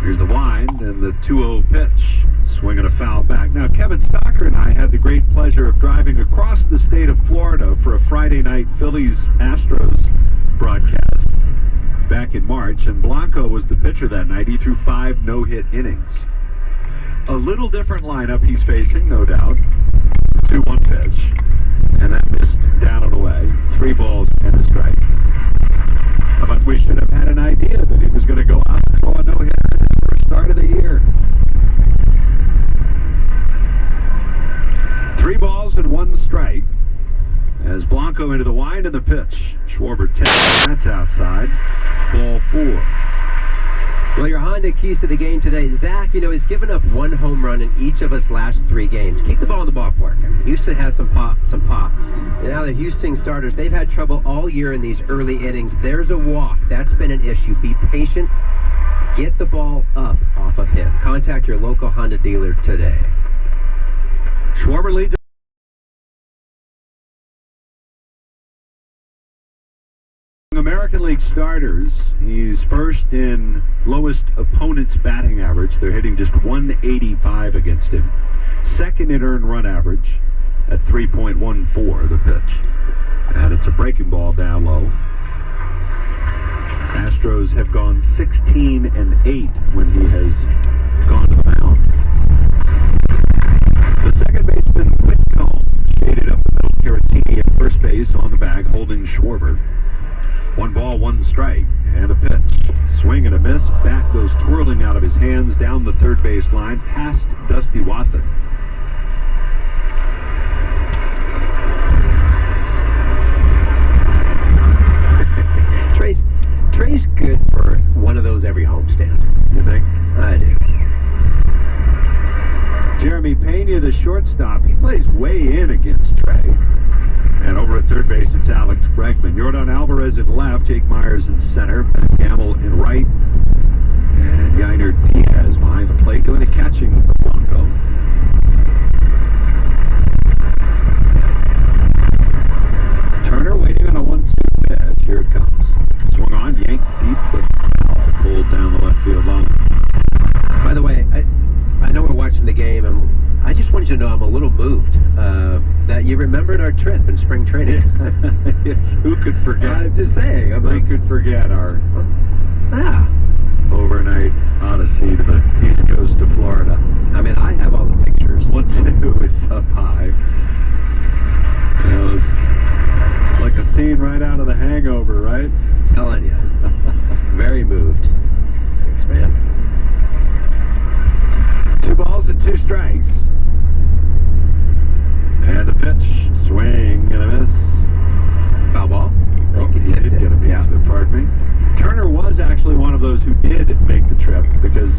Here's the wind and the 2-0 pitch. Swinging a foul back. Now, Kevin Stocker and I had the great pleasure of driving across the state of Florida for a Friday night Phillies-Astros broadcast back in March, and Blanco was the pitcher that night. He threw 5 no-hit innings. A little different lineup he's facing, no doubt. 2-1 pitch, and that missed down and away. 3 balls and a strike. But we should have had an idea that he was going to go out and throw a no-hitter in his first start of the year. 3 balls and 1 strike as Blanco into the wind and the pitch. Schwarber takes, that's outside. Ball 4. Well, your Honda keys to the game today. Zach, he's given up 1 home run in each of his last 3 games. Keep the ball in the ballpark. Houston has some pop. And now the Houston starters, they've had trouble all year in these early innings. There's a walk. That's been an issue. Be patient. Get the ball up off of him. Contact your local Honda dealer today. Schwarber leads. American League starters, he's first in lowest opponent's batting average. They're hitting just 185 against him. Second in earned run average at 3.14, the pitch. And it's a breaking ball down low. Astros have gone 16-8 when he has gone to the mound. The second baseman, Whitcomb, shaded up the middle. Caratini at first base on the bag, holding Schwarber. 1 ball, 1 strike, and a pitch. Swing and a miss. Bat goes twirling out of his hands down the third base line past Dusty Wathan. Trey's good for one of those every homestand. You think? I do. Jeremy Pena, the shortstop, he plays way in against Trey. And over at third base, it's Alex Bregman. Yordan Alvarez in left, Jake Myers in center, Ben Gamble in right, and Yainer Diaz behind the plate doing the catching for Blanco. Turner waiting on a 1-2 pitch. Here it comes. Swung on, yanked deep, but pulled down the left field line. By the way, I know we're watching the game, and I just wanted you to know I'm a little moved that you remembered our trip in spring training. Yes, who could forget? I'm just saying. We could forget our Ah. overnight odyssey to the East Coast of Florida. I mean, I have all the pictures. 1-2 is up high. It was like a scene right out of The Hangover, right? Telling you. Very moved. Thanks, man. 2 balls and 2 strikes. And the pitch, swing and a miss. Foul ball? Oh, he did get a piece of it, pardon me. Turner was actually one of those who did make the trip because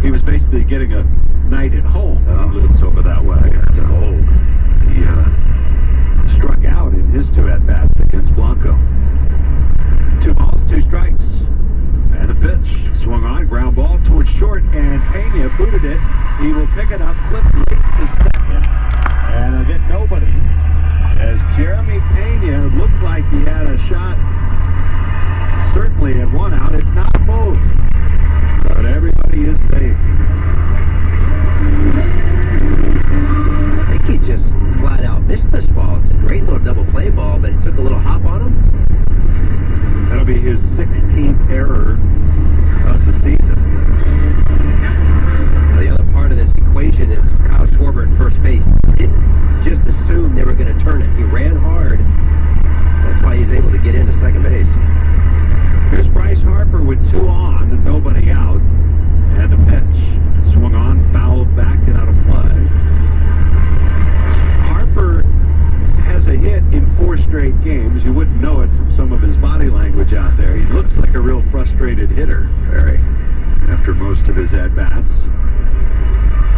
he was basically getting a night at home. He lives over that way. That's old. He struck out in his 2 at-bats against Blanco. 2 balls, 2 strikes. And a pitch. Swung on, ground ball towards short, and Pena booted it. He will pick it up, flip late to second, and get nobody. As Jeremy Pena looked like he had a shot, certainly at 1 out, if not both. But everybody is safe. I think he just flat out missed this ball. It's a great little double play ball, but it took a little hop on him. That'll be his 16th error of the season. The other part of this equation is Kyle Schwarber at first base didn't just assume they were going to turn it. He ran hard. That's why he's able to get into second base. Here's Bryce Harper with 2 on and nobody out. And the pitch. Swung on, fouled back and out of play. Harper has a hit in 4 straight games. You wouldn't know it from some of his body language out there. He looks like a real frustrated hitter. Very. After most of his at-bats.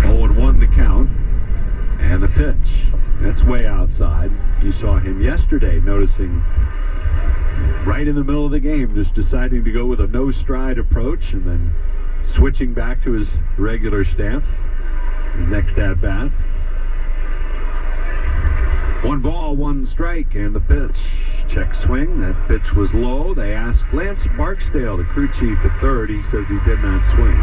0-1 the count. And the pitch. That's way outside. You saw him yesterday noticing right in the middle of the game, just deciding to go with a no-stride approach and then switching back to his regular stance. His next at-bat. 1 ball, 1 strike, and the pitch. Check swing. That pitch was low. They asked Lance Barksdale, the crew chief at third. He says he did not swing.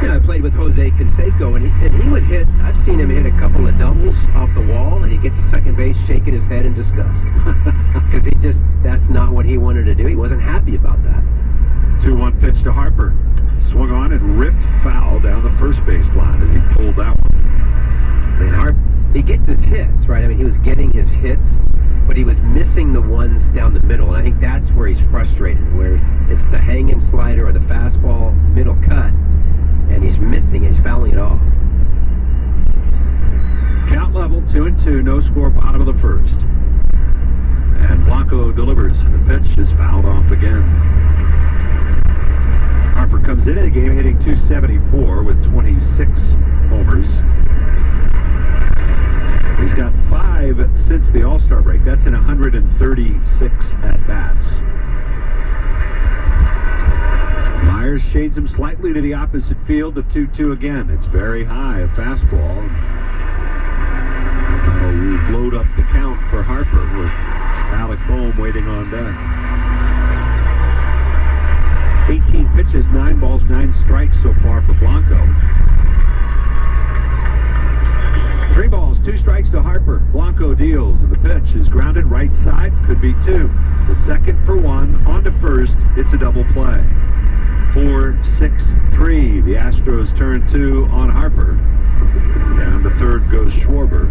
Yeah, I played with Jose Canseco, and he would hit, I've seen him hit a couple of doubles off the wall, and he'd get to second base shaking his head in disgust. Because that's not what he wanted to do. He wasn't happy about that. 2-1 pitch to Harper. Swung on and ripped foul down the first base line as he pulled that one. I mean, he gets his hits, right? I mean, he was getting his hits, but he was missing the ones down the middle, and I think that's where he's frustrated, where it's the hanging slider or the fastball middle cut, and he's missing it. He's fouling it off. Count level 2-2, no score, bottom of the first. And Blanco delivers, and the pitch is fouled off again. Harper comes into the game hitting .274 with 26 homers. He's got 5 since the All-Star break. That's in 136 at-bats. Myers shades him slightly to the opposite field. The 2-2 again. It's very high, a fastball. We've load up the count for Harper with Alec Bohm waiting on deck. 18 pitches, 9 balls, 9 strikes so far for Blanco. 3 balls, 2 strikes to Harper. Blanco deals, and the pitch is grounded right side. Could be 2. To second for 1. On to first. It's a double play. 4-6-3. The Astros turn 2 on Harper. Down to third goes Schwarber.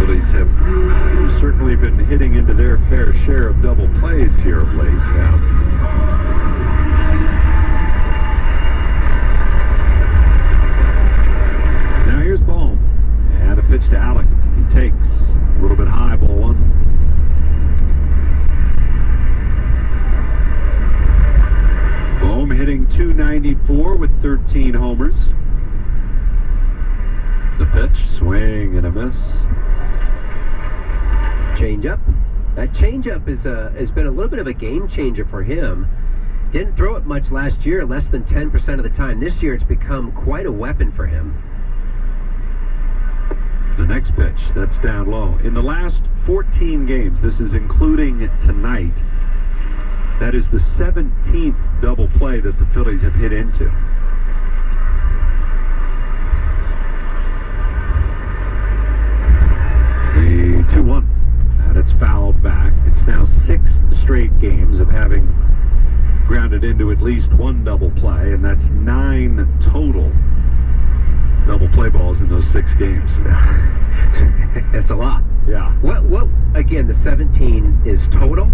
Phillies have certainly been hitting into their fair share of double plays here of late. Now here's Bohm. And a pitch to Alec. He takes a little bit high, ball 1. Bohm hitting .294 with 13 homers. The pitch, swing and a miss. Changeup. That changeup has been a little bit of a game changer for him. Didn't throw it much last year, less than 10% of the time. This year it's become quite a weapon for him. The next pitch, that's down low. In the last 14 games, this is including tonight, that is the 17th double play that the Phillies have hit into. The 2-1, and it's fouled back. It's now 6 straight games of having grounded into at least one double play, and that's 9 total double play balls in those 6 games. That's a lot. Yeah. What? Again, the 17 is total,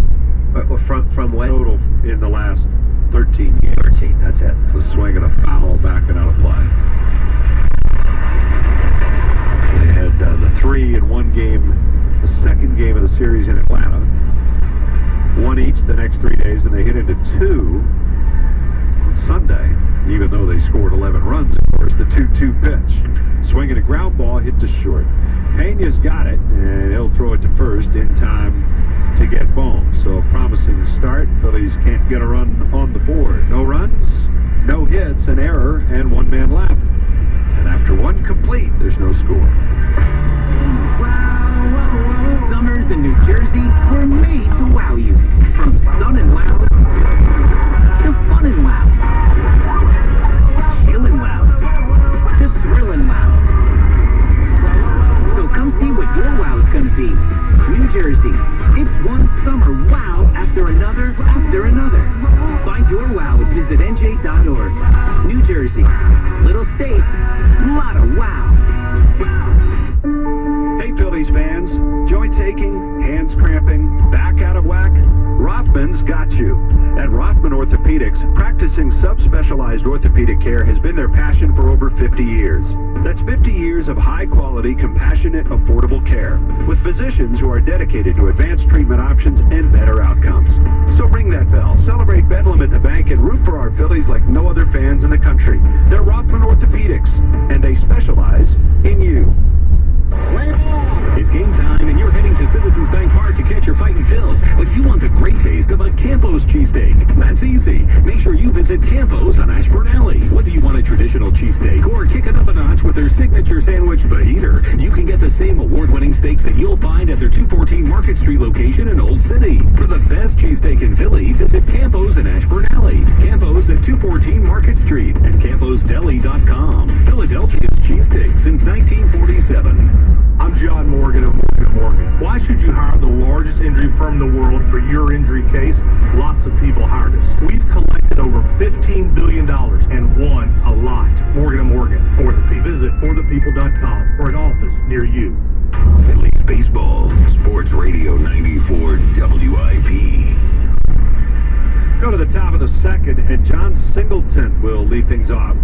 or from what? Total in the last 13 games. 13. That's it. So swing and a foul back and out of play. They had the 3 in one game, the second game of the series in Atlanta. 1 each the next 3 days, and they hit into 2 on Sunday, even though they scored 11 runs, of course. The 2-2 pitch. Swinging a ground ball, hit to short. Pena's got it, and he'll throw it to first in time to get Bohm. So a promising start. Phillies can't get a run on the board. No runs, no hits, an error, and 1 man left. And after 1 complete, there's no score. Wow, summers in New Jersey were made to wow you. From sun and wows to fun and wows, chillin' wows to thrillin' wows. So come see what your wow's gonna be. New Jersey, it's one summer wow after another after another. Find your wow at visitnj.org. New Jersey, little state, lot of wow. Hey Phillies fans, joint aching, hands cramping, back out of whack? Rothman's got you. At Rothman Orthopedics, practicing subspecialized orthopedic care has been their passion for over 50 years. That's 50 years of high-quality, compassionate, affordable care, with physicians who are dedicated to advanced treatment options and better outcomes. So ring that bell, celebrate Bedlam at the bank, and root for our Phillies like no other fans in the country. They're Rothman Orthopedics, and they specialize in you. It's game time, and you're heading to Citizens Bank Park to catch your fighting Phils. But you want the great taste of a Campos cheesesteak. That's easy. Make sure you visit Campos on Ashburn Alley. Whether you want a traditional cheesesteak or kick it up a notch with their signature sandwich, The Heater, you can get the same award-winning steaks that you'll find at their 214 Market Market Street location in Old City. For the best cheesesteak in Philly, visit Campos in Ashburn Alley. Campos at 214 Market Street and CamposDeli.com. Philadelphia's cheesesteak since 1947. I'm John Morgan of Morgan & Morgan. Why should you hire the largest injury firm in the world for your injury case? Lots of people hired us. We've collected over $15 billion and won a lot. Morgan & Morgan, for the people. Visit forthepeople.com for an office near you. Phillies baseball, Sports Radio 94 WIP. Go to the top of the second, and John Singleton will lead things off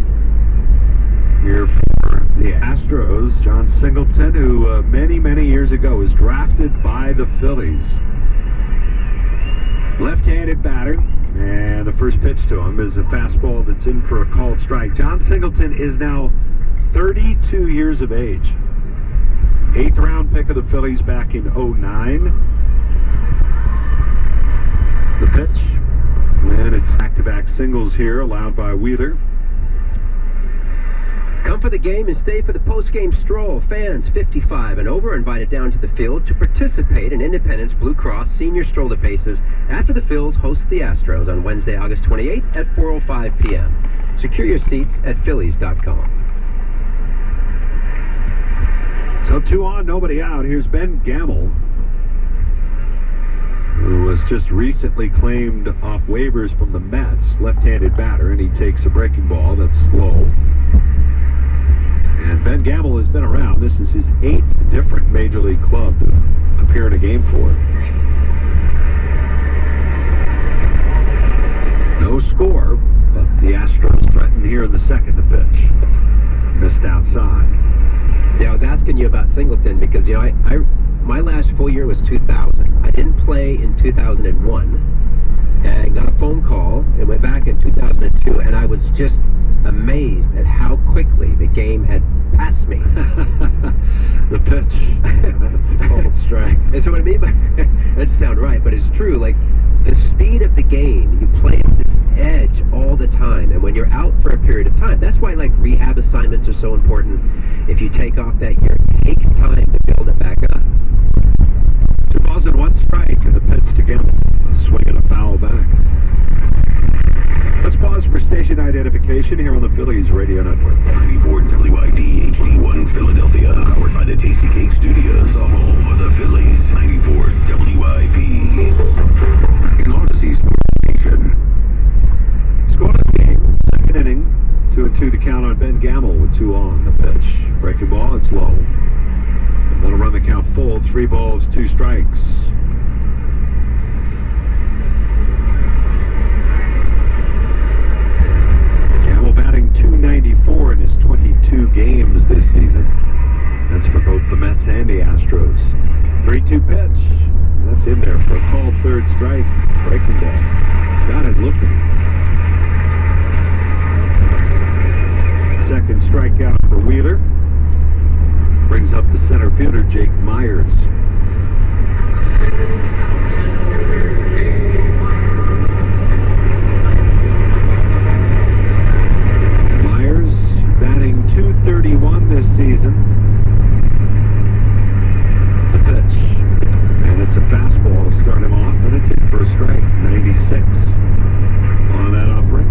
here for the Astros. John Singleton, who many years ago was drafted by the Phillies. Left-handed batter, and the first pitch to him is a fastball that's in for a called strike. John Singleton is now 32 years of age. 8th round pick of the Phillies back in '09. The pitch, and it's back-to-back singles here allowed by Wheeler. Come for the game and stay for the post-game stroll. Fans 55 and over are invited down to the field to participate in Independence Blue Cross Senior Stroll the Bases after the Phils host the Astros on Wednesday, August 28th at 4:05 p.m. Secure your seats at Phillies.com. So 2 on, nobody out. Here's Ben Gamel, who was just recently claimed off waivers from the Mets, left-handed batter, and he takes a breaking ball that's slow. And Ben Gamel has been around. This is his 8th different Major League club to appear in a game for. No score, but the Astros threaten here in the second. The pitch missed outside. Yeah, I was asking you about Singleton because, you know, my last full year was 2000. I didn't play in 2001 and got a phone call and went back in 2002, and I was just amazed at how quickly the game had passed me. The pitch. That's a called strike. And so what I mean by that doesn't sound right, but it's true. Like, the speed of the game, you play at this edge all the time, and when you're out for a period of time, that's why, like, rehab assignments are so important. If you take off that year, it takes time to build it back up. 2 balls and 1 strike, and the pitch to Gamble. A swing and a foul back. Let's pause for station identification here on the Phillies Radio Network. 94 WIP HD1 Philadelphia, powered by the Tasty Cake Studios, the home of the Phillies. 94 WIP. In Odyssey's station. Scoreless game, second inning. 2-2 the count on Ben Gamel with 2 on. The pitch, breaking ball, it's low. And that'll run the count full. 3 balls, 2 strikes. Gamel batting .294 in his 22 games this season. That's for both the Mets and the Astros. 3-2 pitch. That's in there for a called third strike. Breaking ball. Got it looking. Second strikeout for Wheeler. Brings up the center fielder, Jake Myers. Myers batting .231 this season. The pitch. And it's a fastball to start him off, and it's in for a strike. 96 on that offering.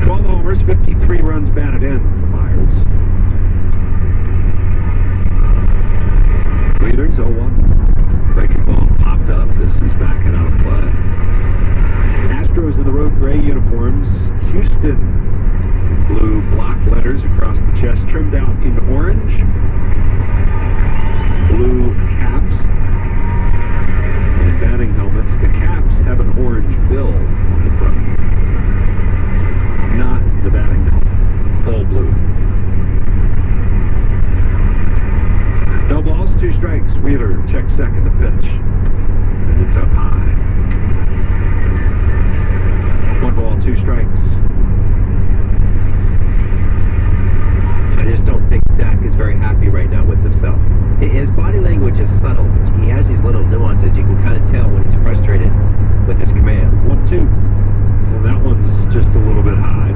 12 homers, 53 runs batted in for Myers. Wheeler's 0-1. Breaking ball popped up. This is backing out of play. Astros in the road gray uniforms. Houston blue block letters across the chest, trimmed out in orange. Blue caps and batting helmets. The caps have an orange bill on the front. Not the batting helmet. All blue. No balls, 2 strikes. Wheeler checks second. The pitch. And it's up high. 1 ball, 2 strikes. I just don't think Zach is very happy right now with himself. His body language is subtle. He has these little nuances. You can kind of tell when he's frustrated with his command. 1-2. And that one's just a little bit high.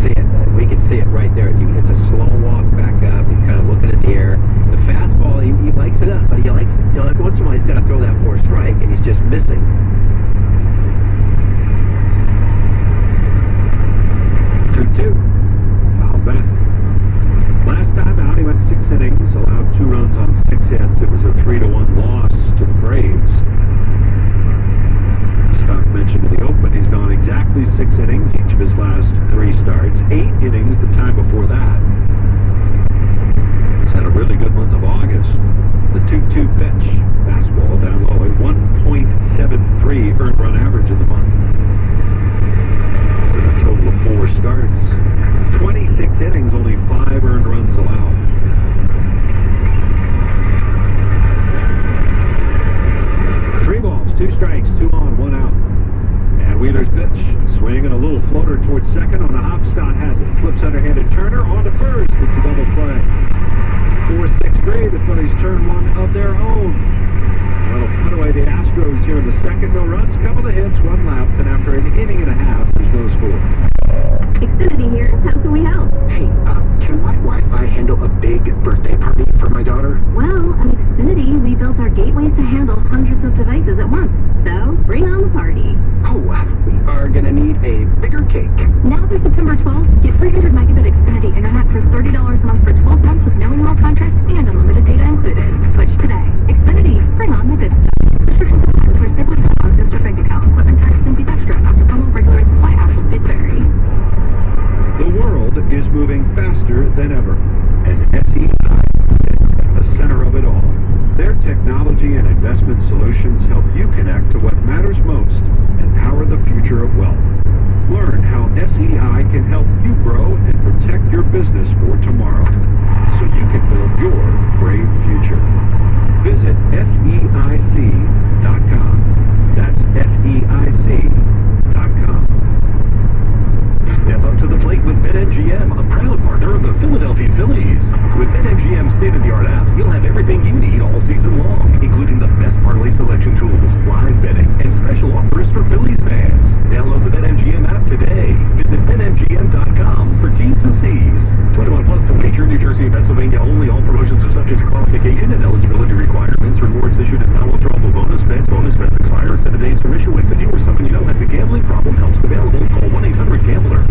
See it. We can see it right there. It's a slow walk back up. He's kind of looking in the air. The fastball, he once in a while he's got to throw that for a strike, and he's just missing. 2-2. Foul back. Last time out, he went 6 innings, allowed 2 runs on 6 hits. It was a 3-1 loss to the Braves. Stock mentioned in the open, he's gone exactly 6 innings each of his last 3 starts. 8 innings the time before that. He's had a really good month of August. The 2-2 pitch. Fastball down low at 1.73 earned run average in the month. So a total of 4 starts. 26 innings, only 5 earned runs allowed. Three balls, 2 strikes, 2 on, 1 out. And Wheeler's pitch. Swing and a little floater towards second on a hop. Stott has it. Flips underhanded Turner on to first. It's a double play. 4-6-3. The Phillies turn one of their own. That'll put away the Astros here in the second. No runs, couple of hits, 1 left, and after an inning and a half, there's no score. Xfinity here. How can we help? Hey, can my Wi-Fi handle a big birthday party for my daughter? Well, at Xfinity, we built our gateways to handle hundreds of devices at once. So, bring on the party. Oh, we are gonna need a bigger cake. Now through September 12th, get 300 megabit Xfinity internet for $30 a month for 12 months with no annual contract and unlimited data included. Switch today. Xfinity, bring on the good stuff. Restrictions apply. Requires paperless bill on district bank account. Equipment taxes and fees extra. After promo, regular and supply. Actual speeds vary. The world is moving faster than ever, and SEI sits at the center of it all. Their technology and investment solutions help you connect to what matters most and power the future of wealth. Learn how SEI can help you grow and protect your business for tomorrow, so you can build your brave future. Visit SEIC.com. That's SEIC.com. Step up to the plate with BetMGM, a proud partner of the Philadelphia Phillies. With BetMGM's state-of-the-art app, you'll have everything you need all season long, including the best parlay selection tools, live betting, and special offers for Phillies fans. Download the BetMGM app today. Visit BetMGM.com for T's and C's. 21 plus to wager. New Jersey and Pennsylvania only. All promotions are subject to qualification and eligibility requirements. Rewards issued at non-withdrawable bonus bets. Bonus bets expire 7 days from issuance. If you or someone you know has a gambling problem, help's available. Call 1-800-GAMBLER.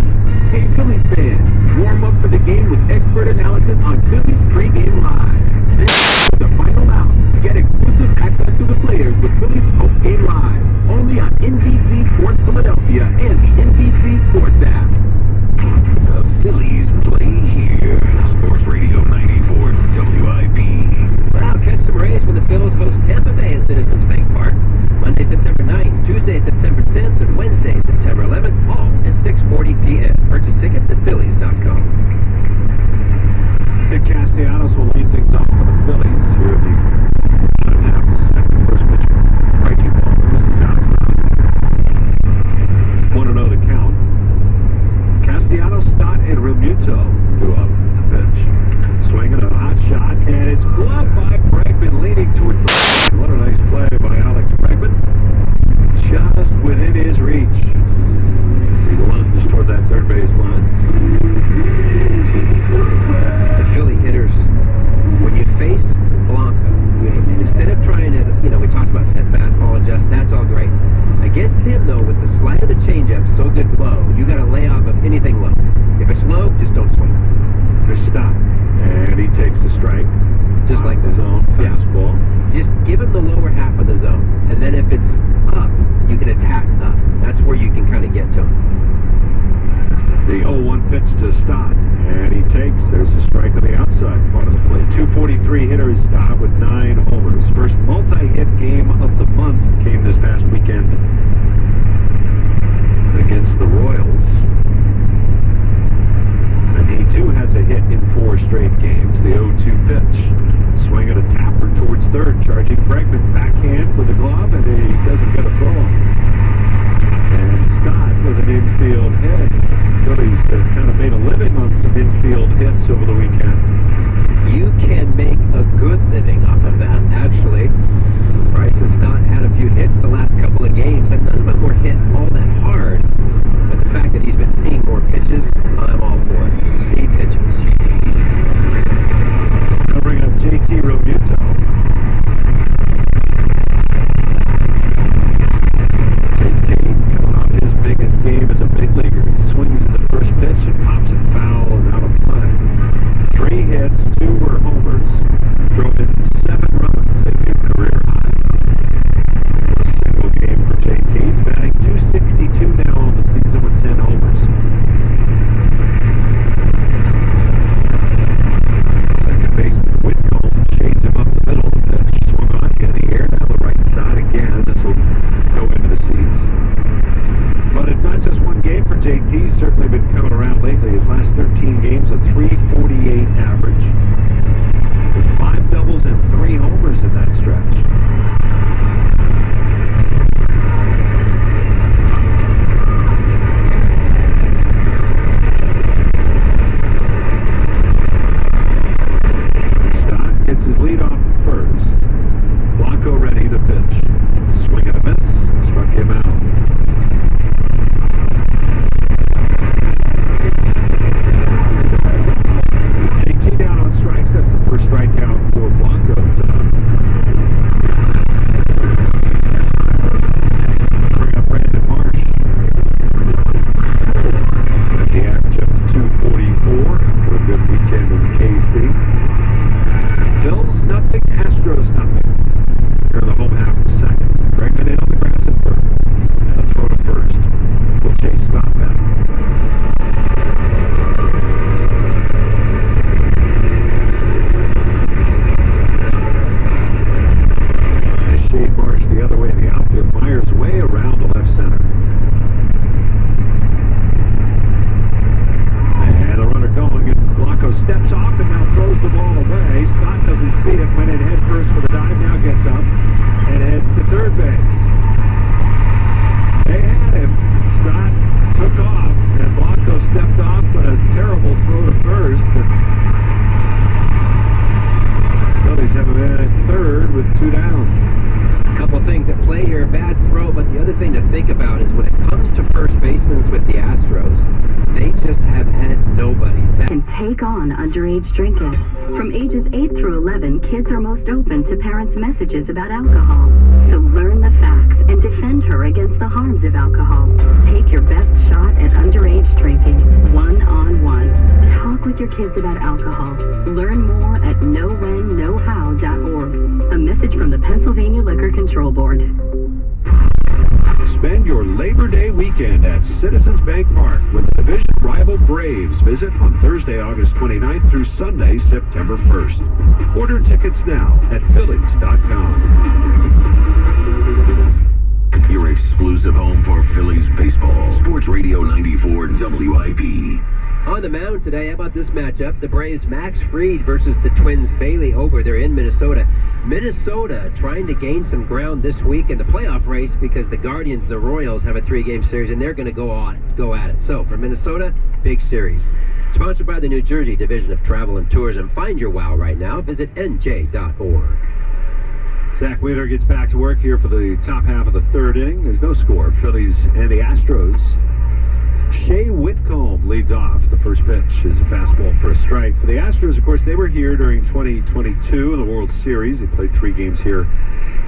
Hey, Phillies fans, warm up for the game with expert analysis on Phillies Pregame Live. This is the final out. Get exclusive access to the players with Phillies Postgame Live. Only on NBC Sports Philadelphia and the NBC Sports app. The Phillies play here. Sports Radio 94 WIP. Well, catch some rays when the Phillies host Tampa Bay at Citizens Bank Park. Monday, September 9th, Tuesday, September 10th, and Wednesday, September 11th, all at 6:40 p.m. Purchase tickets at Phillies.com. Nick Castellanos will lead things off for the Phillies here in the bottom half of the second. First pitch, breaking ball. This is outside. 1-0 the count. Castellanos, Stott, and Realmuto go up the pitch. Swinging a hot shot, and it's gloved by Bregman, leaning towards the line. What a nice play by Alex Bregman. Just within his reach. See the lunge toward that third base line. The Philly hitters, when you face Blanco, instead of trying to, we talked about set fastball adjust, that's all great. Against him, though, with the slide of the changeup so good low, you got to lay off of anything low. If it's low, just don't swing. There's Stott, and he takes the strike. Just like his own fastball. Just give him the lower half of the zone, and then if it's up, you can attack up. That's where you can kind of get to him. The 0-1 pitch to Stott, and he takes. There's a strike on the outside part of the plate. 243 hitter is Stott with 9 homers. First multi-hit game of the month came this past weekend against the Royals. And he too has a hit in 4 straight games. The 0-2 pitch. Swing at a tapper towards third, charging Bregman backhand with a glove, and he doesn't get a throw. And Stott with an infield hit. Phillies kind of made a living on some infield hits over the weekend. You can make a good living off of that, actually. Bryson Stott had a few hits the last couple of games, and none of them were hit all that hard. But the fact that he's been seeing more pitches, I'm all for it. See pitches. I'll bring up JT Realmuto. He's certainly been coming around lately. His last 13 games, a 348 average, with 5 doubles and 3 homers in that stretch. Stott gets his lead off at first. Blanco ready to pitch. Swing and a miss. Struck him out. JT down on strikes. That's the first strikeout for Blanco tonight. Bring up Brandon Marsh. At the average up to 244 for a good weekend in KC. Phils nothing, Astros nothing. Here in the home half of the second. Bregman in on the grass at first. And a throw to first. Will Chase stop that? They shade Marsh the other way in the outfield. Myers way around the left center. And the runner going, and Blanco steps off and now throws the ball away. Stott doesn't see it, went in head first for the dive, now gets up and heads to third base. They had him. Stott took off, and Blanco stepped off, but a terrible throw to first. And Phillies have him in at third with 2 down. A couple of things at play here. Bad throw, but the other thing to think about is when it comes to first basemen with the Astros, they just have had nobody. And take on underage drinking. From ages 8 through 11, kids are most open to parents' messages about alcohol. So learn the facts and defend her against the harms of alcohol. Take your best shot at underage drinking, one-on-one. Talk with your kids about alcohol. Learn more at knowwhenknowhow.org. A message from the Pennsylvania Liquor Control Board. Spend your Labor Day weekend at Citizens Bank Park with the division rival Braves. Visit on Thursday, August 29th through Sunday, September 1st. Order tickets now at Phillies.com. Your exclusive home for Phillies baseball. Sports Radio 94 WIP. On the mound today, how about this matchup? The Braves' Max Fried versus the Twins' Bailey Ober. They're in Minnesota. Minnesota trying to gain some ground this week in the playoff race because the Guardians and the Royals have a 3-game series, and they're going to go at it. So, for Minnesota, big series. Sponsored by the New Jersey Division of Travel and Tourism. Find your wow right now. Visit nj.org. Zach Wheeler gets back to work here for the top half of the third inning. There's no score. Phillies and the Astros. Shea Whitcomb leads off. The first pitch is a fastball for a strike. For the Astros, of course, they were here during 2022 in the World Series. They played 3 games here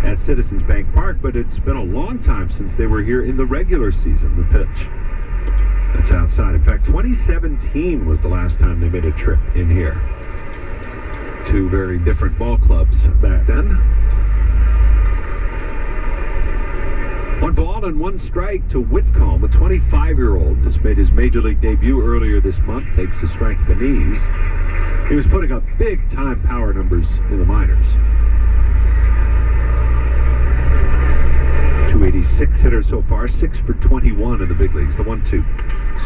at Citizens Bank Park, but it's been a long time since they were here in the regular season. The pitch, that's outside. In fact, 2017 was the last time they made a trip in here. 2 very different ball clubs back then. 1 ball and 1 strike to Whitcomb. A 25-year-old just made his major league debut earlier this month. Takes a strike to the knees. He was putting up big-time power numbers in the minors. 286 hitter so far, 6 for 21 in the big leagues. The 1-2.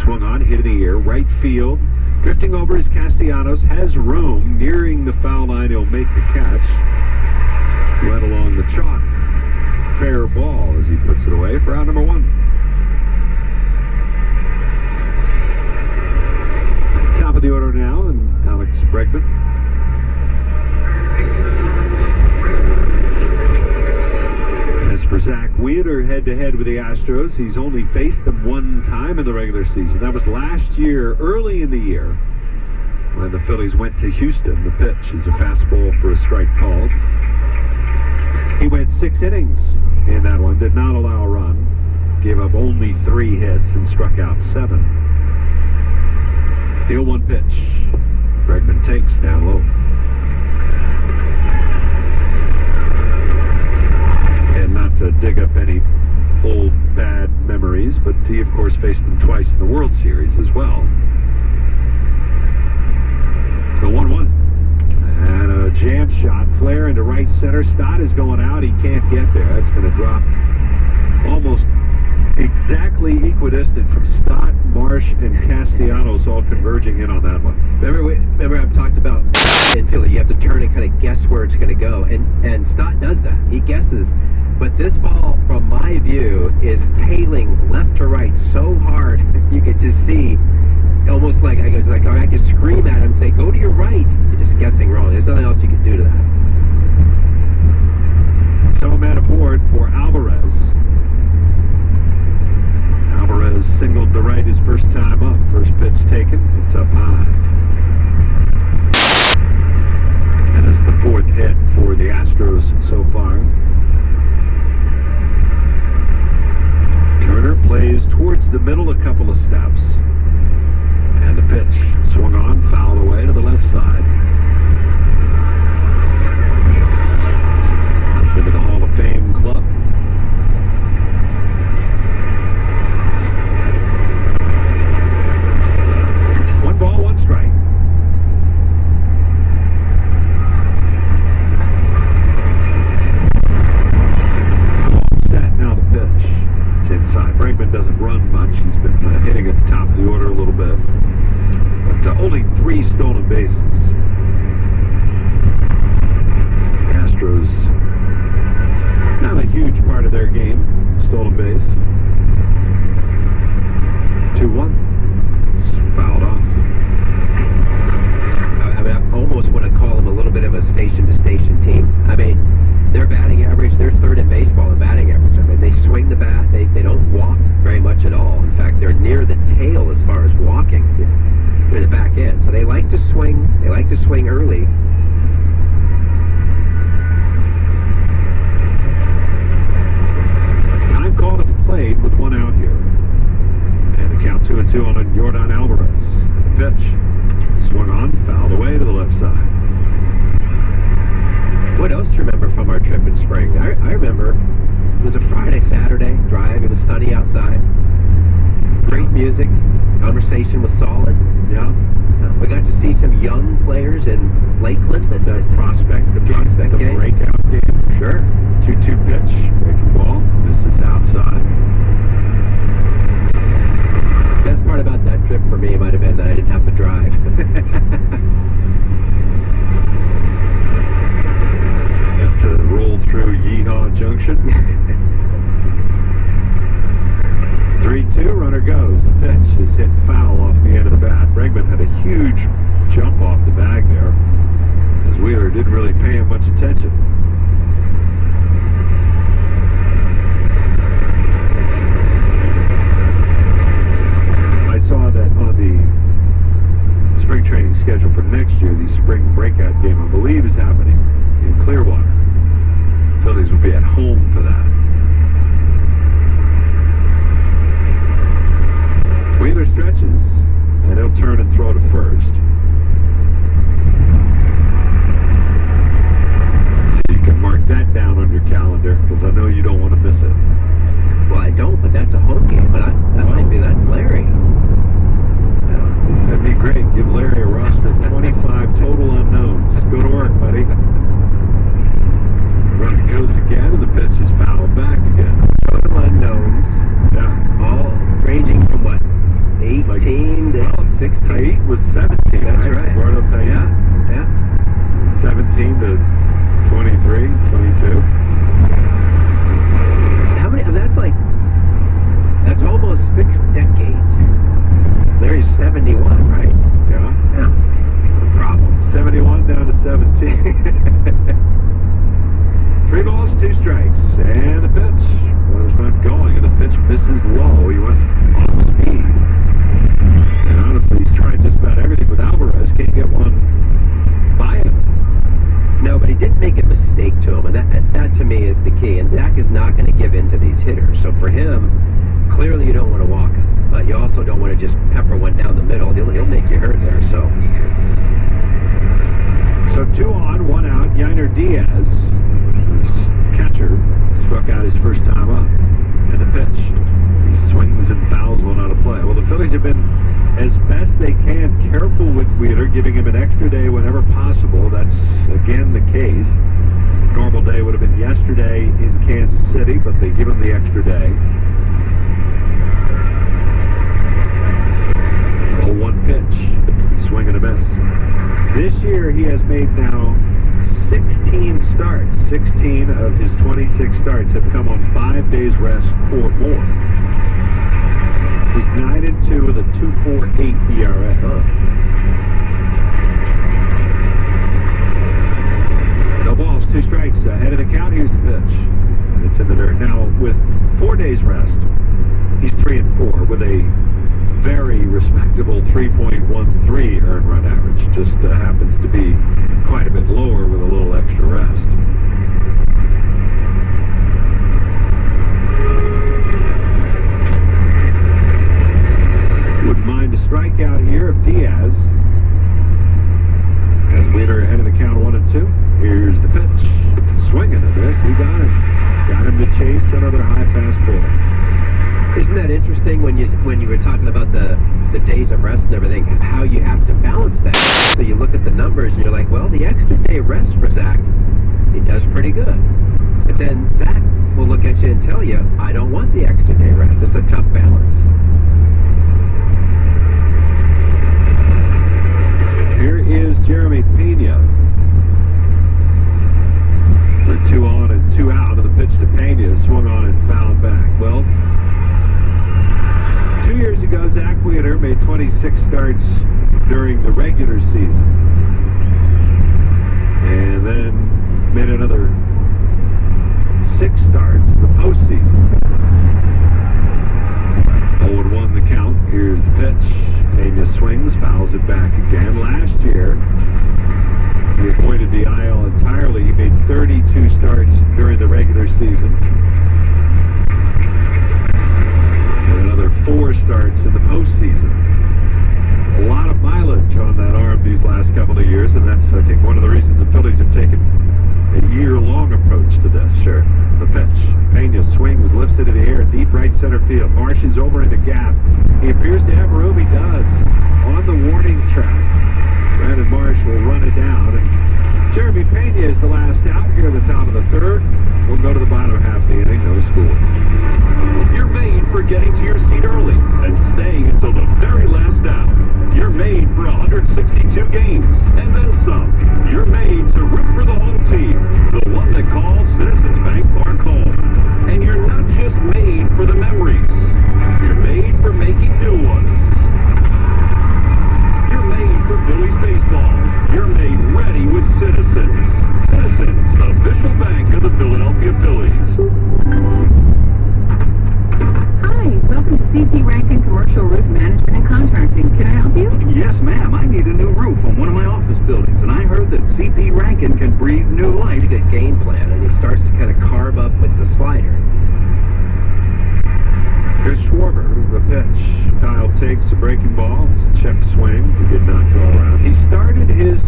Swung on, hit in the air, right field. Drifting over is Castellanos. Has room. Nearing the foul line, he'll make the catch. Right along the chalk. Fair ball as he puts it away for out number 1. Top of the order now, and Alex Bregman. As for Zach Wheeler, head-to-head with the Astros, he's only faced them 1 time in the regular season. That was last year, early in the year, when the Phillies went to Houston. The pitch is a fastball for a strike called. He went 6 innings in that one, did not allow a run, gave up only 3 hits and struck out 7. The 0-1 pitch. Bregman takes down low. And not to dig up any old bad memories, but he of course faced them twice in the World Series as well. The 1-1. And a jam shot, flare into right center. Stott is going out. He can't get there. That's going to drop almost exactly equidistant from Stott, Marsh, and Castellanos all converging in on that one. Remember I've talked about in Philly, you have to turn and kind of guess where it's going to go, and Stott does that. He guesses, but this ball, from my view, is tailing left to right so hard you could just see, almost like I could scream at him and say, "Go to your right." You're just guessing wrong. There's nothing else you can do to that. So I'm at a board for Alvarez. Alvarez singled to right his first time up. First pitch taken. It's up high. And it's the fourth hit for the Astros so far. Turner plays towards the middle a couple of steps. And the pitch swung on, fouled away to the left side. Up into the Hall of Fame club. One ball, one strike. Set, now the pitch. It's inside. Bregman doesn't run much. He's been hitting at the top of the order a little bit. But only 3 stolen bases. The Astros, not a huge part of their game, stolen base. 2-1. Fouled off. I mean, I almost want to call them a little bit of a station-to-station team. I mean, their batting average, they're third in baseball in batting average. I mean, they swing the bat. They don't walk very much at all. In fact, they're near the tail as far as walking. They're the back end. So they like to swing. They like to swing early. Time called at the plate with 1 out here. And the count 2-2 on Yordan Alvarez. Pitch. Swung on, fouled away to the left side. What else do you remember from our trip in spring? I remember it was a Friday, Saturday drive. It was sunny outside. Great music. Conversation was solid. Yeah. We got to see some young players in Lakeland at the prospect game. Breakout game. Sure. 2-2 pitch. Breaking ball. This is outside. Best part about that trip for me might have been that I didn't have to drive. Have to roll through Yeehaw Junction. 3-2, runner goes. The pitch is hit foul off the end of the bat. Bregman had a huge jump off the bag there, as Wheeler didn't really pay him much attention. I saw that on the spring training schedule for next year, the spring breakout game, I believe, is happening in Clearwater. Phillies will be at home for that. Wheeler stretches, and he'll turn and throw to first. So you can mark that down on your calendar, because I know you don't want to miss it. Well, I don't, but that's a home game. But that's Larry. That'd be great. Give Larry a roster of 25 total unknowns. Go to work, buddy. Runner goes again, and the pitch is fouled back again. Total unknowns. Yeah. All ranging from what? 18 to 16. Tait was 17. That's right. Eduardo Tait. Yeah. 17 to 23, 22. How many? That's almost 6 decades. Larry's 71, right? Yeah. Yeah. No problem. 71 down to 17. 3 balls, 2 strikes. And the pitch. Runner's not going, and the pitch misses low. He went off speed. And honestly, he's tried just about everything with Alvarez. Can't get one by him. No, but he did make a mistake to him, and that to me is the key. And Zach is not going to give in to these hitters. So for him, clearly you don't want to walk him, but you also don't want to just pepper one down the middle. He'll make you hurt there. So 2 on, 1 out. Yainer Diaz, catcher, struck out his first time up. And the pitch. He swings and fouls one out of play. Well, the Phillies have been, as best they can, careful with Wheeler, giving him an extra day whenever possible. That's, again, the case. Normal day would have been yesterday in Kansas City, but they give him the extra day. This year he has made now 16 starts. 16 of his 26 starts have come on 5 days rest or more. He's 9-2 with a 2.48 ERA. No balls, 2 strikes. Ahead of the count. Here's the pitch. And it's in the dirt. Now, with 4 days rest, he's 3-4 with a very respectable 3.13 earned run average. Just happens to be quite a bit lower with a little extra rest. Wouldn't mind a strikeout here of Diaz. As Wheeler ahead of the count 1-2. Here's the pitch. Swinging at this. He got him. Got him to chase another high fastball. Isn't that interesting when you were talking about the days of rest and everything, how you have to balance that? So you look at the numbers and you're like, well, the extra day rest for Zach, he does pretty good. But then Zach will look at you and tell you, I don't want the extra day rest. It's a tough balance. Here is Jeremy Pena. The 2 on and 2 out, and the pitch to Pena swung on and fouled back. Well, 2 years ago, Zach Wheeler made 26 starts during the regular season. And then made another 6 starts in the postseason. 0-1 the count. Here's the pitch. Pena swings, fouls it back again. Last year, he avoided the IL entirely. He made 32 starts during the regular season. And another 4 starts in the postseason. A lot of mileage on that arm these last couple of years, and that's, I think, one of the reasons the Phillies have taken a year-long approach to this. Sure. The pitch. Pena swings, lifts it in the air, deep right center field. Marsh is over in the gap. He appears to have room. He does. On the warning track. Brandon Marsh will run it down. And Jeremy Pena is the last out here at the top of the 3rd. We'll go to the bottom half of the inning. No score. You're made for getting to your seat early and staying until the very last out. You're made for 162 games and then some. You're made to root for the home team, the one that calls Citizens Bank Park home. And you're not just made for the memories. You're made for making new ones. You're made for Phillies baseball. You're made ready with Citizens. Citizens, official bank of the Philadelphia Phillies. Hi, welcome to CP Rankin Commercial Roof Management and Contracting. Can I help you? Yes, ma'am. I need a new roof on one of my office buildings, and I heard that CP Rankin can breathe new life. Pretty good game plan, and he starts to kind of carve up with the slider. Here's Schwarber, the pitch. Kyle takes a breaking ball. It's a check swing. He did not go around. He started his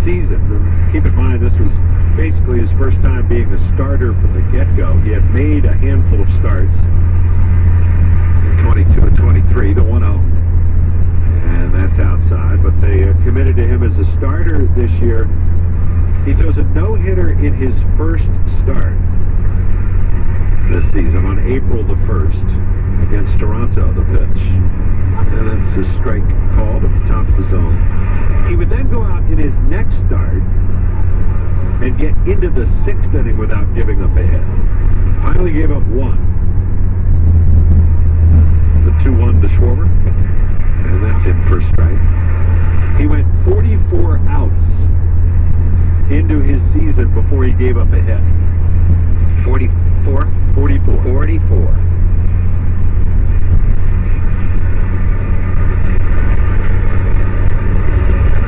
season, and keep in mind this was basically his first time being a starter from the get-go. He had made a handful of starts. 22 and 23 to 1-0. And that's outside, but they committed to him as a starter this year. He throws a no-hitter in his first start this season on April the 1st against Toronto, the pitch. And that's a strike called at the top of the zone. He would then go out in his next start and get into the 6th inning without giving up a hit. Finally gave up 1. The 2-1 to Schwarber, and that's in for a strike. He went 44 outs into his season before he gave up a hit. 44? 44. 44.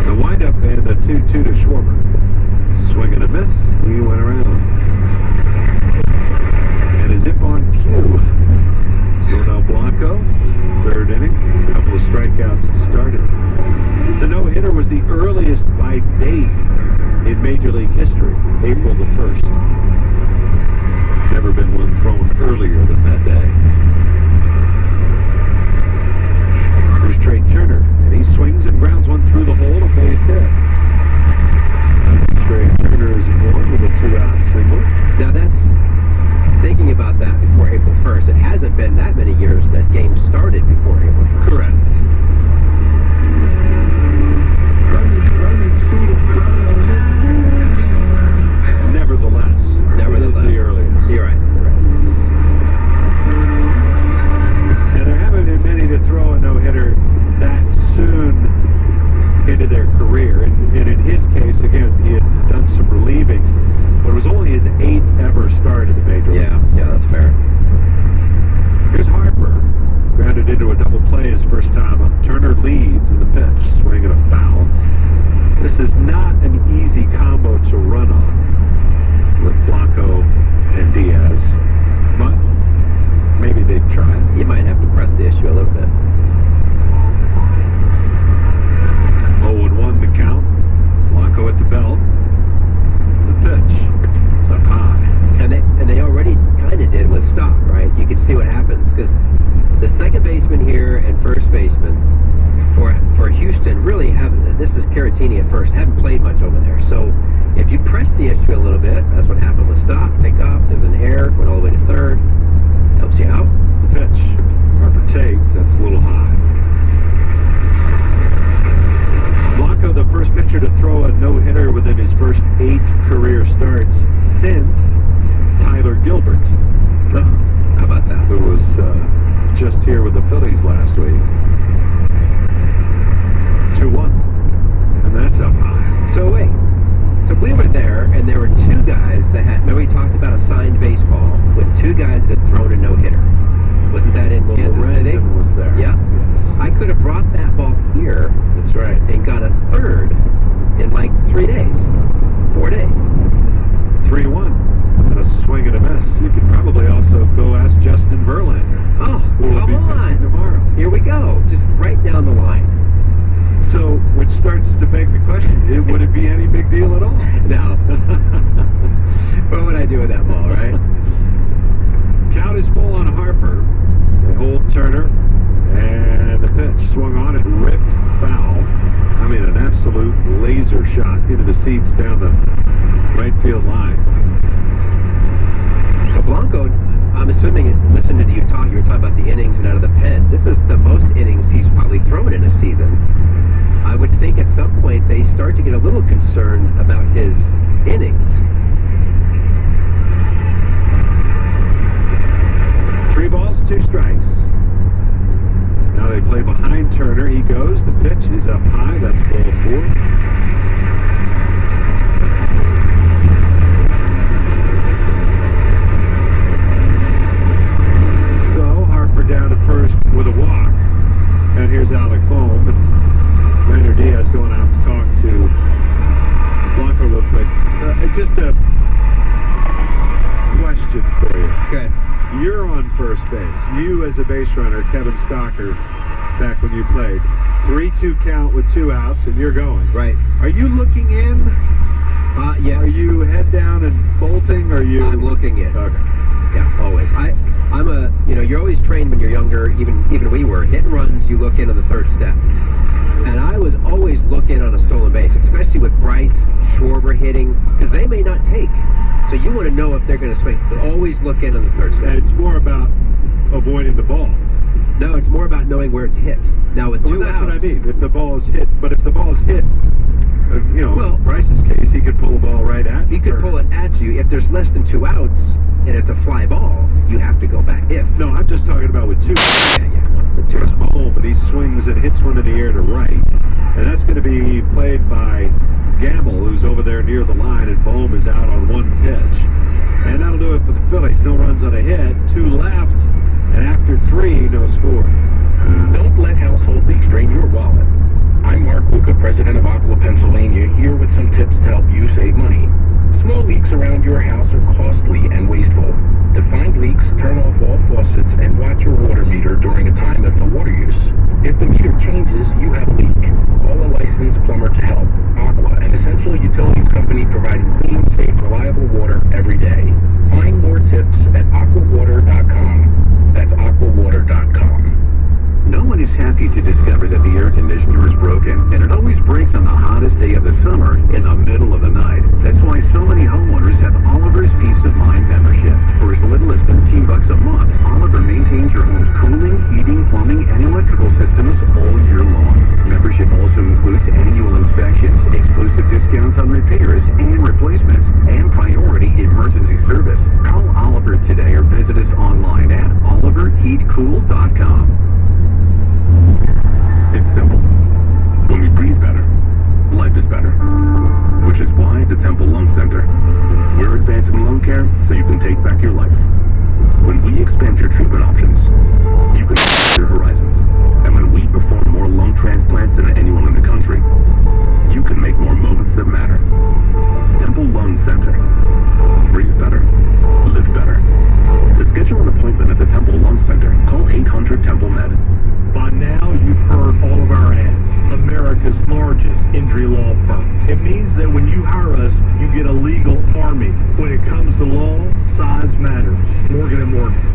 The windup and the 2-2 to Schwarber. Swing and a miss. He went around. And as if on cue, Ronel Blanco, 3rd inning, a couple of strikeouts started. The no-hitter was the earliest by date in Major League history, April the 1st. Never been one thrown earlier than that day. Here's Trey Turner, and he swings and grounds one through the hole, a base hit. Trey Turner is aboard with a 2-out single. Now that's thinking about that before April 1st. It hasn't been that many years that games started before April 1st. Correct. Running through the into their career. And in his case, again, he had done some relieving, but it was only his 8th ever start in the major leagues. Yeah, that's fair. Here's Harper, grounded into a double play his first time up. Turner leads in the pitch, swinging a foul. This is not an easy combo to run on with Blanco and Diaz, but maybe they'd try it. You might have to press the issue a little bit. 0-1 the count. Blanco at the belt. The pitch. It's up high. And they already kind of did with Stock, right? You can see what happens because the second baseman here and first baseman for Houston really haven't. This is Caratini at first. Haven't played much over there. So if you press the issue a little bit, that's what happened with Stock. Pick up. There's an error. Went all the way to third. Helps you out. The pitch. Harper takes. That's a little high. Blanco, the first pitcher to throw a no-hitter within his first 8 career starts since Tyler Gilbert. How about that? Who was just here with the Phillies last week. 2-1. And that's up high. So wait. So we were there, and there were 2 guys that had... Remember we talked about a signed baseball with 2 guys that had thrown a no-hitter. Wasn't that in Kansas City? Was there. Yeah. Yes. I could have brought that ball here. That's right. And got a third in like 3 days. 4 days. 3-1. And a swing and a miss. You could probably also go ask Justin Verlander. Oh, who will be come pitching on. tomorrow. Here we go. Just right down the line. So, which starts to beg the question, would it be any big deal at all? No. What would I do with that ball, right? Count is full on Harper. They hold Turner. And the pitch swung on and ripped foul. I mean, an absolute laser shot into the seats down the right field line. So Blanco, I'm assuming, listening to you talk, you were talking about the innings and out of the pen. This is the most innings he's probably thrown in a season. I would think at some point they start to get a little concerned about his innings. 3 balls, 2 strikes. Now they play behind Turner. He goes. The pitch is up high. That's ball 4. So Harper down to first with a walk. And here's Alec Bohm. Rainer Diaz going out to talk to Blanco real quick. Just a question for you. Okay. You're on first base. You as a base runner, Kevin Stocker, back when you played. 3-2 count with 2 outs, and you're going. Right. Are you looking in? Yes. Are you head down and bolting? Or are you? I'm looking in. Okay. Yeah, always. I'm a, you're always trained when you're younger, even we were. Hit and runs, you look in on the 3rd step. And I was always looking on a stolen base, especially with Bryce, Schwarber hitting, because they may not take. So you want to know if they're going to swing. But always look in on the 3rd step. And it's more about avoiding the ball. No, it's more about knowing where it's hit. Now with 2 that's outs, what I mean. If the ball is hit, but if the ball is hit, well, Bryce's case, he could pull the ball right at you. He could pull it at you. If there's less than 2 outs and it's a fly ball, you have to go back. No, I'm just talking about with 2. Yeah. There's Bohm, but he swings and hits one in the air to right. And that's going to be played by Gamble, who's over there near the line, and Bohm is out on 1 pitch. And that'll do it for the Phillies. No runs on a hit, 2 left, and after 3, no score. Don't let household leaks drain your wallet. I'm Mark Luca, president of Aqua, Pennsylvania, here with some tips to help you save money. Small leaks around your house are costly and wasteful. To find leaks, turn off all faucets and watch your water meter during a time of no water use. If the meter changes, you have a leak. Call a licensed plumber to help. Aqua, an essential utilities company providing clean, safe, reliable water every day. Find more tips at aquawater.com. That's aquawater.com. No one is happy to discover that the air conditioner is broken, and it always breaks on the hottest day of the summer in the middle of the night. That's why so many homeowners have Oliver's Peace of Mind membership. For as little as $13 a month, Oliver maintains your home's cooling, heating, plumbing, and electrical systems all year long. Membership also includes annual inspections, exclusive discounts on repairs and replacements, and priority emergency service. Call Oliver today or visit us online at oliverheatcool.com. It's simple. When we breathe better,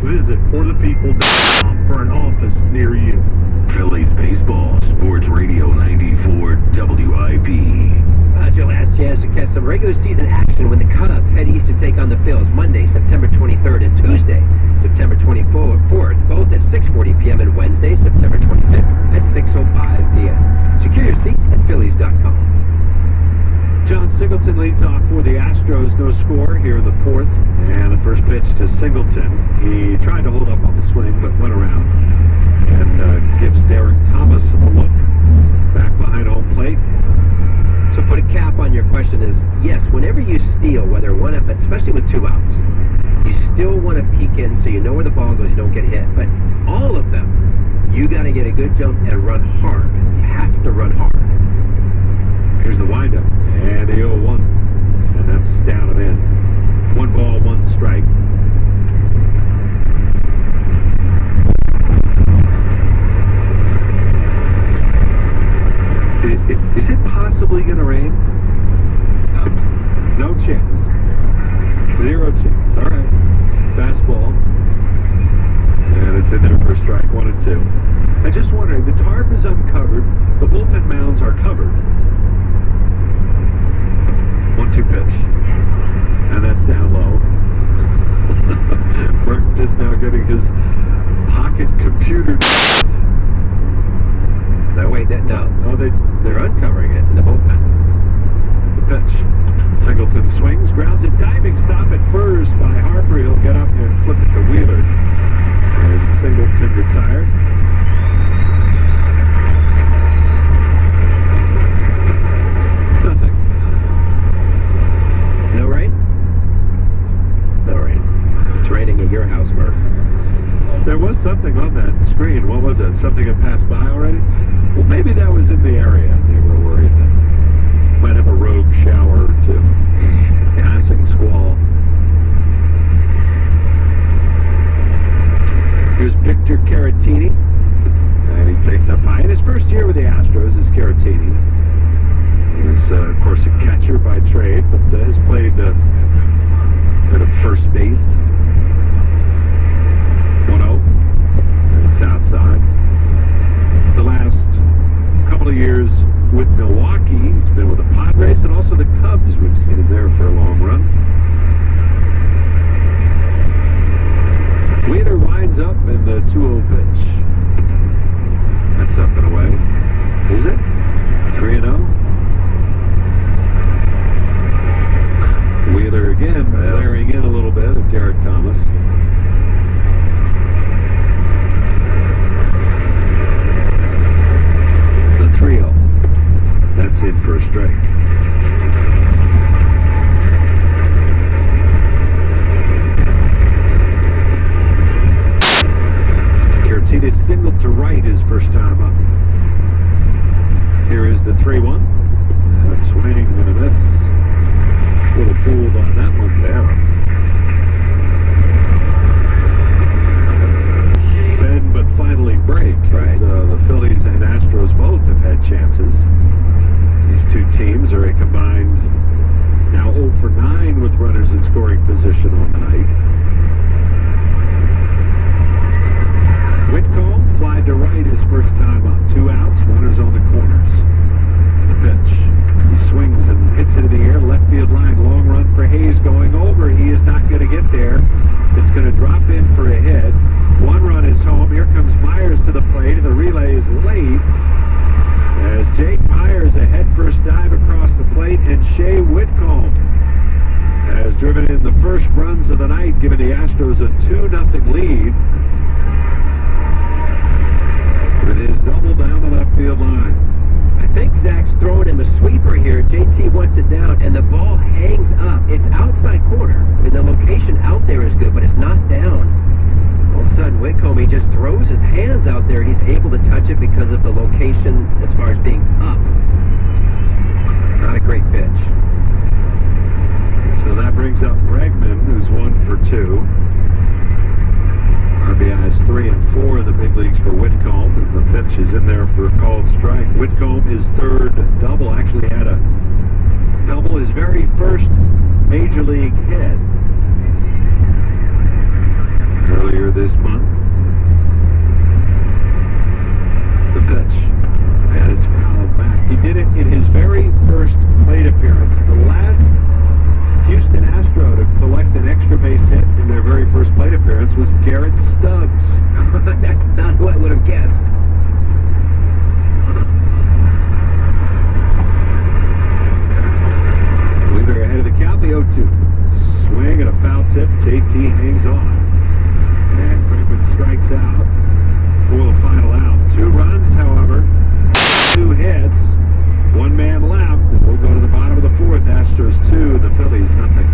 Visit forthepeople.com for an office near you. Phillies baseball, Sports Radio 94 WIP. Your last chance to catch some regular season action when the Cubs head east to take on the Phils Monday, September 23rd and Tuesday, September 24th, both at 6:40 p.m. and Wednesday, September 25th at 6:05 p.m. Secure your seats at Phillies.com. John Singleton leads off for the Astros. No score here in the fourth. And the first pitch to Singleton. He tried to hold up on the swing, but went around. And gives Derek Thomas a look back behind home plate. So put a cap on your question is, yes, whenever you steal, whether one up, especially with 2 outs, you still want to peek in so you know where the ball goes, you don't get hit. But all of them, you got to get a good jump and run hard. You have to run hard. Here's the windup. And the 0-1. And that's down and in. 1 ball, 1 strike. Is it possibly going to rain? No chance. 0 chance. All right. Fastball. And it's in there for a strike. 1 and 2. I'm just wondering, the tarp is uncovered. The bullpen mounds are covered. 1-2 pitch. And that's down low. Burton is now getting his pocket computer. No, wait, they're uncovering it in the bullpen. The pitch. Singleton swings, grounds a diving stop at first by Harper. He'll get up and flip it to Wheeler. And Singleton retired. Nothing. No rain? No rain. It's raining at your house, Murph. There was something on that screen. What was it? Something had passed by already? Well, maybe that was in the area. They were worried that might have a rogue shower or two. Passing squall. Here's Victor Caratini. And he takes up high. In his first year with the Astros is Caratini. He was, of course, a catcher by trade, but has played a bit of first base. 1-0. And it's outside. The last couple of years with Milwaukee, he's been with the Padres and also the Cubs. We've seen him there for a long run. Wheeler winds up in the 2-0 pitch. That's up and away. Is it? 3-0. Wheeler again, glaring in a little bit at Derek Thomas. The 3-0. That's in for a strike. Caratini singled to right his first time up. Here is the 3-1. And a swing and a miss. A little fooled on that one there. Bend but finally break. Right. The Phillies and Astros both have had chances. These two teams are a combined now 0 for 9 with runners in scoring position on the night. Whitcomb flied to right his first time up. 2 outs, runners on the corners. The pitch. He swings and hits it in the air, left field line. Long run for Hayes going over. He is not going to get there. It's going to drop in for a hit. 1 run is home. Here comes Myers to the plate, and the relay is late. As Jake Myers, a head-first dive across the plate, and Shea Whitcomb has driven in the first runs of the night, giving the Astros a 2-0 lead. It is double down the left field line. I think Zach's throwing him a sweeper here. JT wants it down, and the ball hangs up. It's outside corner. I mean, the location out there is good, but it's not down. All of a sudden, Whitcomb, he just throws his hands out there. He's able to touch it because of the location as far as being up. Not a great pitch. So that brings up Bregman, who's 1 for 2. RBIs 3 and 4 in the big leagues for Whitcomb, and the pitch is in there for a called strike. Whitcomb, his 3rd double, actually had a double, his very first major league hit earlier this did it in his very first plate appearance. The last Houston Astro to collect an extra base hit in their very first plate appearance was Garrett Stubbs. That's not who I would have guessed. Weaver ahead of the count, the 0-2. Swing and a foul tip. JT hangs on. And Quickman strikes out for the final out. 2 runs, however. 2 hits. 1 man left. And we'll go to the bottom of the 4th. Astros 2, the Phillies nothing.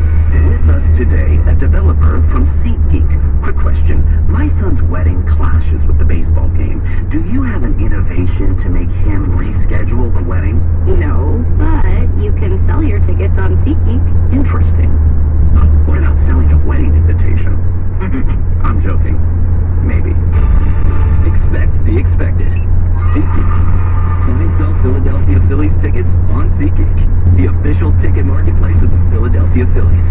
With us today, a developer from SeatGeek. Quick question. My son's wedding clashes with the baseball game. Do you have an innovation to make him reschedule the wedding? No, but you can sell your tickets on SeatGeek. Interesting. What about selling a wedding invitation? I'm joking. Maybe. Expect the expected. SeatGeek. Find sell Philadelphia Phillies tickets on SeatGeek, the official ticket marketplace of the Philadelphia Phillies.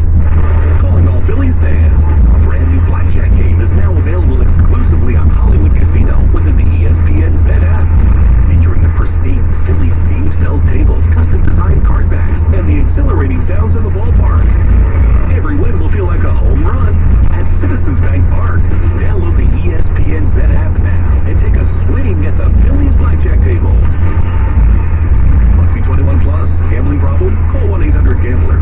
Calling all Phillies fans. A brand new blackjack game is now available exclusively on Hollywood Casino within the ESPN Bet app. Featuring the pristine Phillies-themed cell tables, custom-designed card backs, and the exhilarating sounds in the ballpark. Every win will feel like a home run at Citizens Bank Park. Download the ESPN Bet app now and take a swing at the Phillies blackjack table. Must be 21 plus. Gambling problem? Call 1-800-GAMBLER.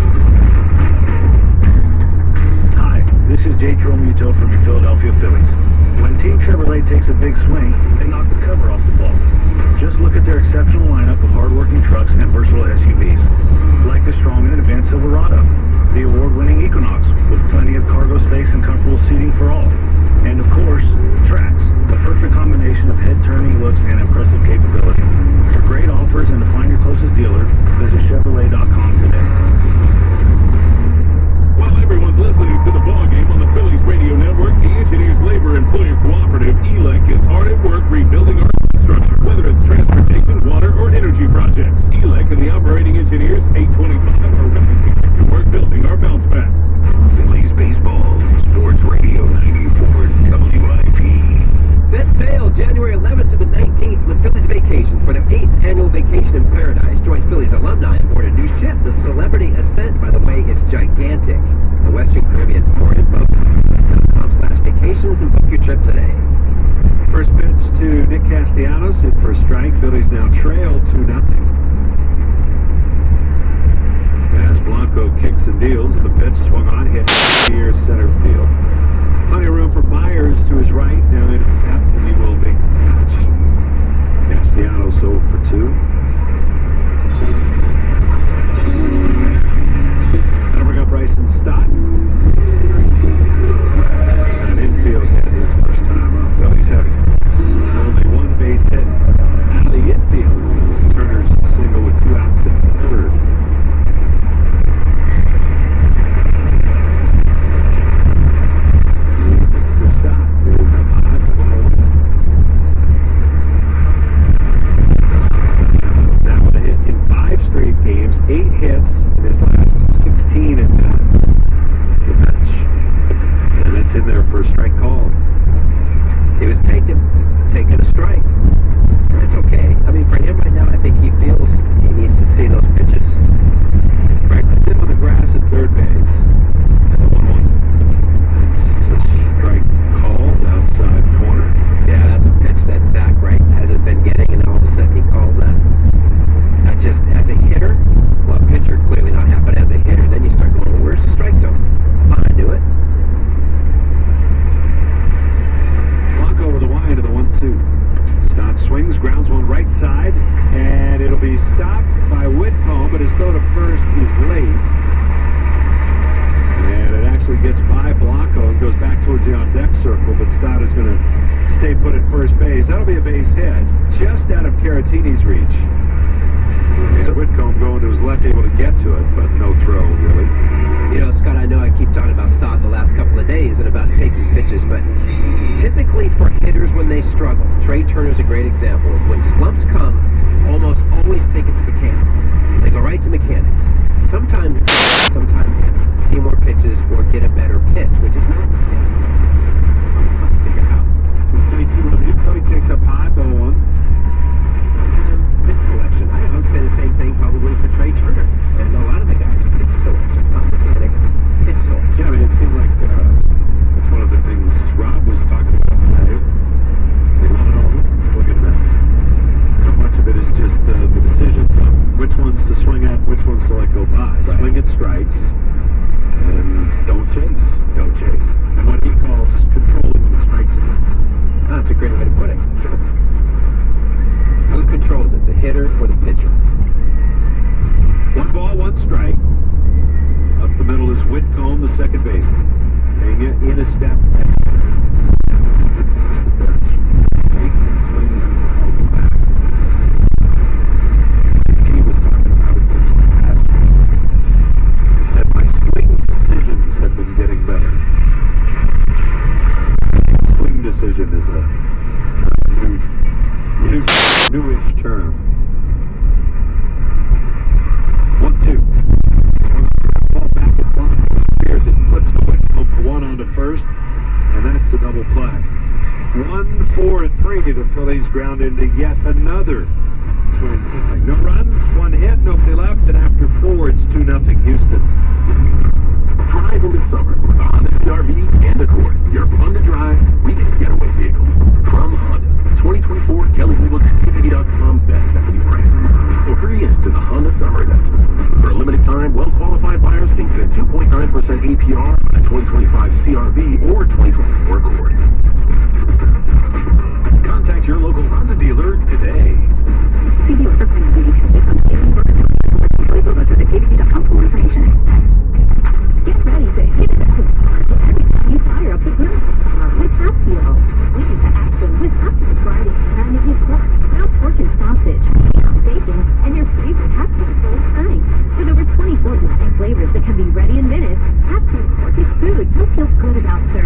Hi, this is Jake Romuto from your Philadelphia Phillies. When Team Chevrolet takes a big swing, they knock the cover off the ball. Just look at their exceptional lineup of hard-working trucks and versatile SUVs, like the strong and advanced Silverado, the award-winning Equinox, with plenty of cargo space and comfortable seating for all. And of course, Trax, the perfect combination of head-turning looks and impressive capability. For great offers and to find your closest dealer, visit Chevrolet.com today. While everyone's listening to the ballgame on the Phillies radio network, the Engineers Labor Employer Cooperative, ELEC, is hard at work rebuilding our infrastructure, whether it's transportation, water, or energy projects. ELEC and the operating engineers, 825, are ready to get to work building our bounce back. Phillies baseball, Sports Radio 94 WIP. Set sail January 11th to the 19th with Phillies Vacation for their 8th annual Vacation in Paradise. Join Phillies alumni aboard a new ship, the Celebrity Ascent. By the way, it's gigantic. The Western Caribbean. More info. .com/vacations and book your trip today. First pitch to Nick Castellanos, hit for a strike. Phillies now trail 2-0. As Blanco kicks and deals, and the pitch swung on, hit near center field. Plenty of room for Myers to his right. Now in step, he will make the catch. Castellanos 0 for 2. That'll bring up Bryson Stott. An infield hit his first time up. Well, he's having only 1 base hit out of the infield. It was Turner's single with 2 outs in the 3rd. That would have hit in 5 straight games, 8 hits in his last 16 at bats. The pitch. And it's in there for a strike call. He was taking a strike. It's okay. I mean, for him right now, I think he feels he needs to see those pitches. Right at the tip of the grass at third base. And the 1-1. It's a strike call outside corner. Yeah, that's a pitch that Zach Wright hasn't been getting, and all of a sudden he calls that. Not just as a hitter, well, pitcher clearly not happen as a hitter. Then you start going, well, where's the strike zone? I knew it. Blanco over the wide of the 1-2. Stott swings, grounds one right side, and it'll be stopped by Whitcomb, but his throw to first is late. And it actually gets by Blanco and goes back towards the on-deck circle, but Stott is going to stay put at first base. That'll be a base hit, just out of Caratini's reach. And Whitcomb going to his left, able to get to it, but no throw, really. You know, Scott, I know I keep talking about Stott the last couple of days and about taking pitches, but typically for hitters when they struggle, Trey Turner's a great example. When slumps come, almost always think it's mechanical. They go right to mechanics. Sometimes it's see more pitches or get a better pitch, which is not mechanical. Figure out. He takes up high, ball 1. Pitch collection. I would say the same in a step. He was talking about it this past week. He said, my swing decisions have been getting better. Swing decision is a newish term. 1-2. Ball back to front. Spears it, flips the window for one on to first, and that's a double play. 1-4-3. The Phillies ground into yet another twin inning. No runs, one hit, nobody left, and after 4, it's 2-0 Houston. Drive into summer with the Honda CR-V and Accord. Your fun to drive weekend getaway vehicles. From Honda. 2024 KellyWilliamsCommunity.com Best Value Brand. So hurry in to the Honda Summer Event. For a limited time, well-qualified buyers can get a 2.9% APR on a 2025 CR-V or 2024 Accord. Contact your local Honda dealer today. See the order for the tested on KBB.com for more information. Get ready to hit it out of the park every time you fire up the grill this summer with Hatfield. Swing into action with Hatfield Friday Carnegie Pork, grilled pork and sausage, bacon, and your favorite Hatfield cold thanks. With over 24 distinct flavors that can be ready in minutes, Hatfield Pork is food you'll feel good about serving.